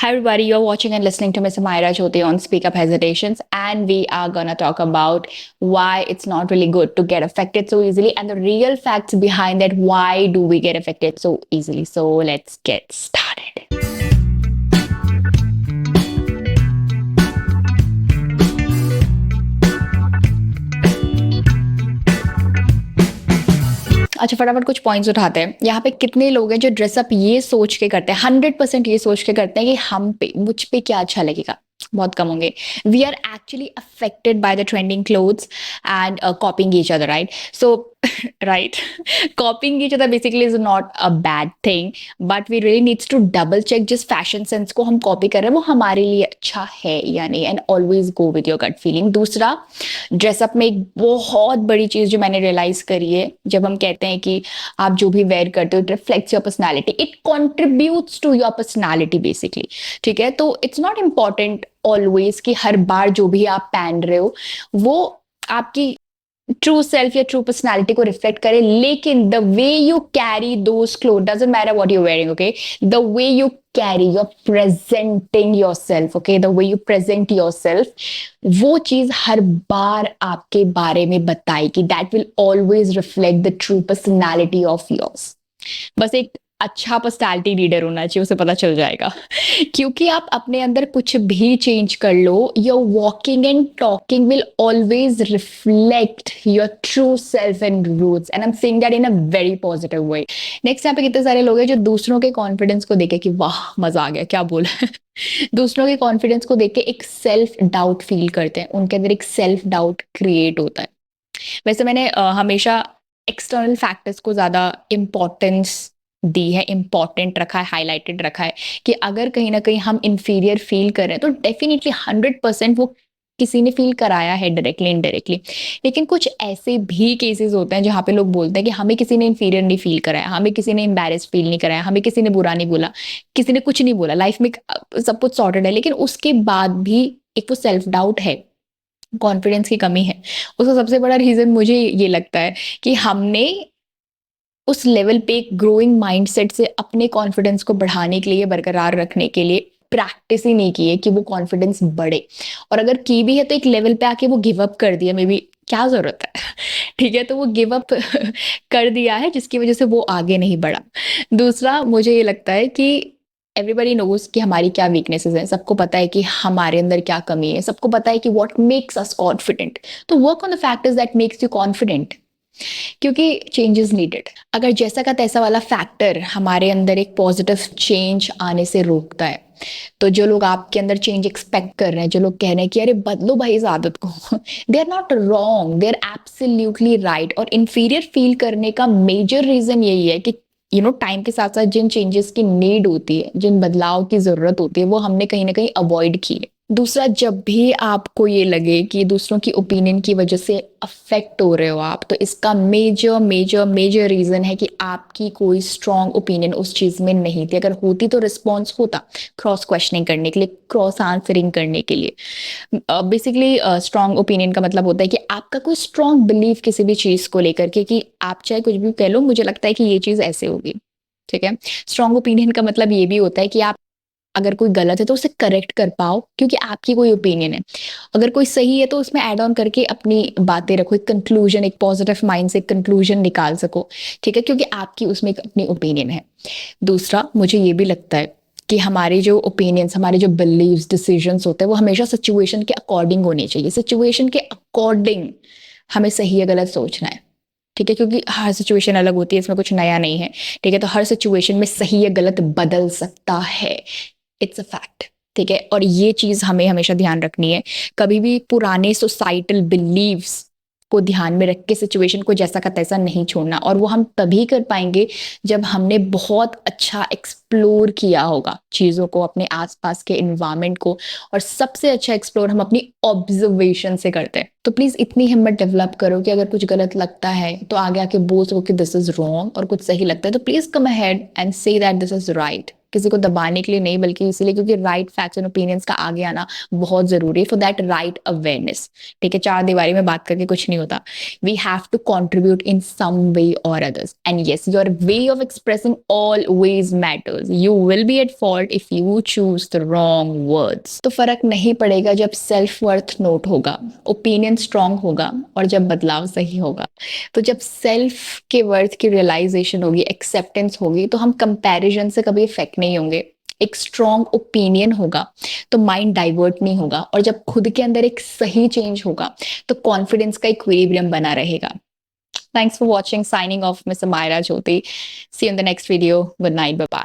Hi, everybody. You're watching and listening to Miss Amira Jyoti on Speak Up Hesitations, and we are gonna talk about why it's not really good to get affected so easily and the real facts behind that. Why do we get affected so easily? So let's get started. अच्छा, फटाफट कुछ points उठाते हैं। यहाँ पे कितने लोग हैं जो ड्रेसअप ये सोच के करते हैं, 100% ये सोच के करते हैं कि हम पे मुझ पे क्या अच्छा लगेगा। बहुत कम होंगे। We are actually affected by the trending clothes and copying each other, right? So right, copying each other basically is not a bad thing, but we really needs to double check जिस fashion sense को हम copy कर रहे हैं वो हमारे लिए अच्छा है या नहीं, and always go with your gut feeling. दूसरा, ड्रेसअप में एक बहुत बड़ी चीज जो मैंने रियलाइज करी है, जब हम कहते हैं कि आप जो भी वेयर करते हो it reflects your personality, it contributes to your personality basically. ठीक है, तो इट्स नॉट इम्पॉर्टेंट ऑलवेज कि हर बार जो भी आप पहन रहे हो वो आपकी ट्रू सेल्फ या ट्रू पर्सनैलिटी को रिफ्लेक्ट करे, लेकिन the way you carry those cloth doesn't matter what you wearing, okay? The way you carry, you are presenting your self, okay? The way you present your self, वो चीज हर बार आपके बारे में बताएगी। That will always reflect the true personality of yours. बस एक अच्छा पर्सनैलिटी लीडर होना चाहिए, उसे पता चल जाएगा। क्योंकि आप अपने अंदर कुछ भी चेंज कर लो, your walking and talking will always reflect your true self and roots, and I am saying that in a very positive way. Next, यहाँ पे कितने सारे लोग हैं जो दूसरों के कॉन्फिडेंस को देखे कि वाह मजा आ गया, क्या बोला दूसरों के कॉन्फिडेंस को देख के एक सेल्फ डाउट फील करते हैं, उनके अंदर एक सेल्फ डाउट क्रिएट होता है। वैसे मैंने हमेशा एक्सटर्नल फैक्टर्स को ज़्यादा इम्पोर्टेंस दी है, इम्पॉर्टेंट रखा है, हाईलाइटेड रखा है कि अगर कहीं ना कहीं हम इंफीरियर फील कर रहे हैं तो डेफिनेटली 100% वो किसी ने फील कराया है, डायरेक्टली इनडायरेक्टली। लेकिन कुछ ऐसे भी केसेस होते हैं जहाँ पे लोग बोलते हैं कि हमें किसी ने इंफीरियर नहीं फील कराया, हमें किसी ने एम्बैरेस फील नहीं कराया, हमें किसी ने बुरा नहीं बोला, किसी ने कुछ नहीं बोला, लाइफ में सब कुछ सॉर्टेड है, लेकिन उसके बाद भी एक वो सेल्फ डाउट है, कॉन्फिडेंस की कमी है। उसका सबसे बड़ा रीजन मुझे ये लगता है कि हमने उस लेवल पे एक ग्रोइंग माइंडसेट से अपने कॉन्फिडेंस को बढ़ाने के लिए, बरकरार रखने के लिए प्रैक्टिस ही नहीं की है कि वो कॉन्फिडेंस बढ़े। और अगर की भी है तो एक लेवल पे आके वो गिव अप कर दिया, मे बी क्या जरूरत है ठीक है, तो वो गिव अप कर दिया है जिसकी वजह से वो आगे नहीं बढ़ा। दूसरा, मुझे ये लगता है कि एवरीबडी नोज कि हमारी क्या वीकनेसेस हैं, सबको पता है कि हमारे अंदर क्या कमी है, सबको पता है कि व्हाट मेक्स अस कॉन्फिडेंट। तो work on the factors that makes you confident, क्योंकि चेंज इज नीडेड। अगर जैसा का तैसा वाला फैक्टर हमारे अंदर एक पॉजिटिव चेंज आने से रोकता है, तो जो लोग आपके अंदर चेंज एक्सपेक्ट कर रहे हैं, जो लोग कह रहे हैं कि अरे बदलो भाई इस आदत को, they are not wrong, they are absolutely right. और इंफीरियर फील करने का मेजर रीजन यही है कि टाइम के साथ साथ जिन चेंजेस की नीड होती है, जिन बदलाव की जरूरत होती है, वो हमने कहीं ना कहीं अवॉइड की है। दूसरा, जब भी आपको ये लगे कि दूसरों की ओपिनियन की वजह से अफेक्ट हो रहे हो आप, तो इसका मेजर मेजर मेजर रीजन है कि आपकी कोई स्ट्रॉन्ग ओपिनियन उस चीज में नहीं थी। अगर होती तो रिस्पॉन्स होता क्रॉस क्वेश्चनिंग करने के लिए, क्रॉस आंसरिंग करने के लिए। बेसिकली स्ट्रॉन्ग ओपिनियन का मतलब होता है कि आपका कोई स्ट्रॉन्ग बिलीव किसी भी चीज को लेकर के, कि आप चाहे कुछ भी कह लो, मुझे लगता है कि ये चीज ऐसे होगी। ठीक है, स्ट्रॉन्ग ओपिनियन का मतलब ये भी होता है कि आप अगर कोई गलत है तो उसे करेक्ट कर पाओ, क्योंकि आपकी कोई ओपिनियन है। अगर कोई सही है तो उसमें ऐड ऑन करके अपनी बातें रखो, एक कंक्लूजन, एक पॉजिटिव माइंड से कंक्लूजन निकाल सको। ठीक है, क्योंकि आपकी उसमें एक अपनी ओपिनियन है। दूसरा, मुझे ये भी लगता है कि हमारे जो ओपिनियंस, हमारे जो बिलीव्स, डिसीजंस होते हैं, वो हमेशा सिचुएशन के अकॉर्डिंग होने चाहिए। सिचुएशन के अकॉर्डिंग हमें सही या गलत सोचना है। ठीक है, क्योंकि हर सिचुएशन अलग होती है, इसमें कुछ नया नहीं है। ठीक है, तो हर सिचुएशन में सही या गलत बदल सकता है, इट्स अ फैक्ट। ठीक है, और ये चीज हमें हमेशा ध्यान रखनी है। कभी भी पुराने सोसाइटल बिलीव्स को ध्यान में रख के सिचुएशन को जैसा का तैसा नहीं छोड़ना, और वो हम तभी कर पाएंगे जब हमने बहुत अच्छा एक्सप्लोर किया होगा चीजों को, अपने आसपास के इन्वायरमेंट को। और सबसे अच्छा एक्सप्लोर हम अपनी ऑब्जर्वेशन से करते हैं। तो प्लीज इतनी हिम्मत डेवलप करो कि अगर कुछ गलत लगता है तो आगे आके बोल सको कि दिस इज रॉन्ग, और कुछ सही लगता है तो please come ahead and say that this is right. किसी को दबाने के लिए नहीं, बल्कि इसीलिए क्योंकि राइट फैक्ट्स एंड ओपिनियंस का आगे आना बहुत जरूरी है फॉर दैट राइट अवेयरनेस। ठीक है, चार दीवारी में बात करके कुछ नहीं होता। We have to contribute in some way or others, and yes, your way of expressing always matters. You will be at fault if you choose the wrong words. तो फर्क नहीं पड़ेगा जब सेल्फ वर्थ नोट होगा, opinion strong होगा, और जब बदलाव सही होगा। तो जब सेल्फ के वर्थ की रियलाइजेशन होगी, एक्सेप्टेंस होगी, तो हम कंपैरिजन से कभी इफेक्ट नहीं होंगे। एक स्ट्रॉन्ग ओपिनियन होगा तो माइंड डाइवर्ट नहीं होगा, और जब खुद के अंदर एक सही चेंज होगा तो कॉन्फिडेंस का इक्विलिब्रियम बना रहेगा। Thanks for watching, signing off, miss Myra Jyoti. See you in the next video, good night, bye bye.